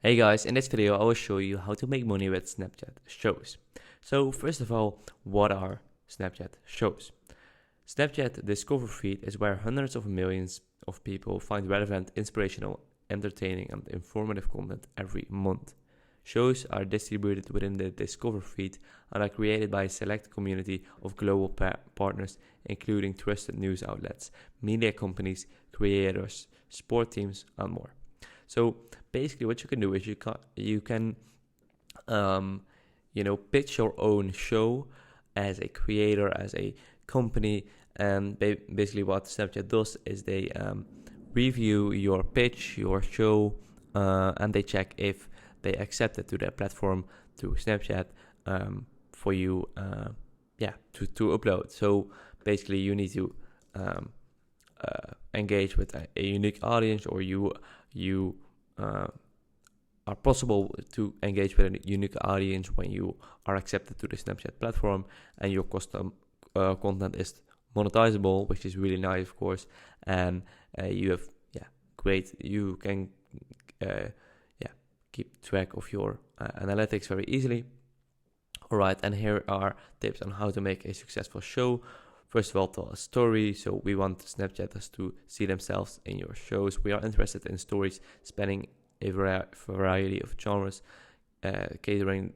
Hey guys, in this video I will show you how to make money with Snapchat shows. So first of all, what are Snapchat shows? Snapchat Discover feed is where hundreds of millions of people find relevant, inspirational, entertaining and informative content every month. Shows are distributed within the Discover feed and are created by a select community of global partners, including trusted news outlets, media companies, creators, sport teams, and more. So basically, what you can do is you can pitch your own show as a creator, as a company, and basically what Snapchat does is they review your pitch, your show, and they check if they accept it to their platform, to Snapchat, for you, to upload. So basically, you need to engage with a unique audience, or you are possible to engage with a unique audience when you are accepted to the Snapchat platform, and your custom content is monetizable, which is really nice, of course. And you have you can keep track of your analytics very easily. All right, and here are tips on how to make a successful show. First of all, tell a story. So we want Snapchatters to see themselves in your shows. We are interested in stories spanning a variety of genres, catering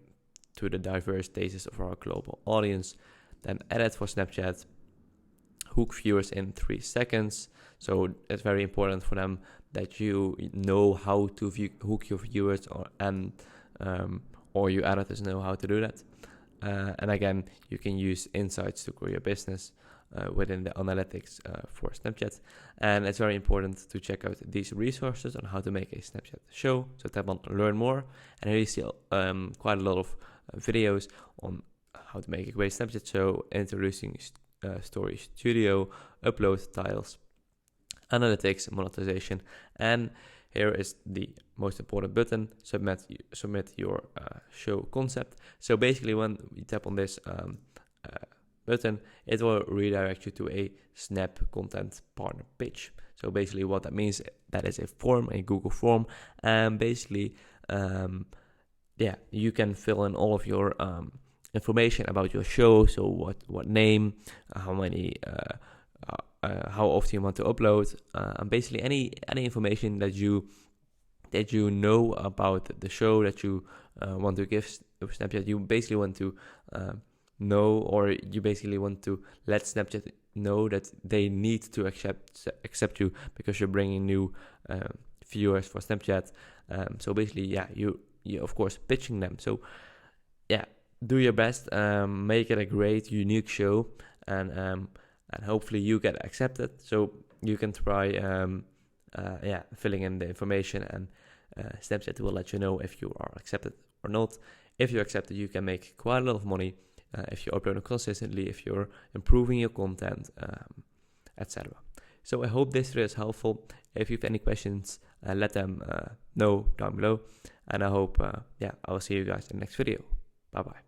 to the diverse tastes of our global audience. Then edit for Snapchat. Hook viewers in 3 seconds. So it's very important for them that you know how to hook your viewers, or your editors know how to do that. And again, you can use insights to grow your business within the analytics for Snapchat. And it's very important to check out these resources on how to make a Snapchat show. So tap on learn more, and here you see quite a lot of videos on how to make a great Snapchat show, introducing Story Studio, upload tiles, analytics, monetization, and here is the most important button: submit your show concept. So basically, when you tap on this button, it will redirect you to a Snap Content Partner page. So basically, what that means, that is a form, a Google form, and basically, you can fill in all of your information about your show. So what name, how many. How often you want to upload, and basically any information that you know about the show that you want to give Snapchat. You basically want to know, or you basically want to let Snapchat know that they need to accept you, because you're bringing new viewers for Snapchat. So basically, you of course pitching them. So do your best, make it a great, unique show, and hopefully you get accepted. So you can try filling in the information, and Snapchat will let you know if you are accepted or not. If you're accepted, you can make quite a lot of money if you upload consistently, if you're improving your content, etc. So I hope this video is helpful. If you have any questions, let them know down below, and I hope I will see you guys in the next video. Bye bye.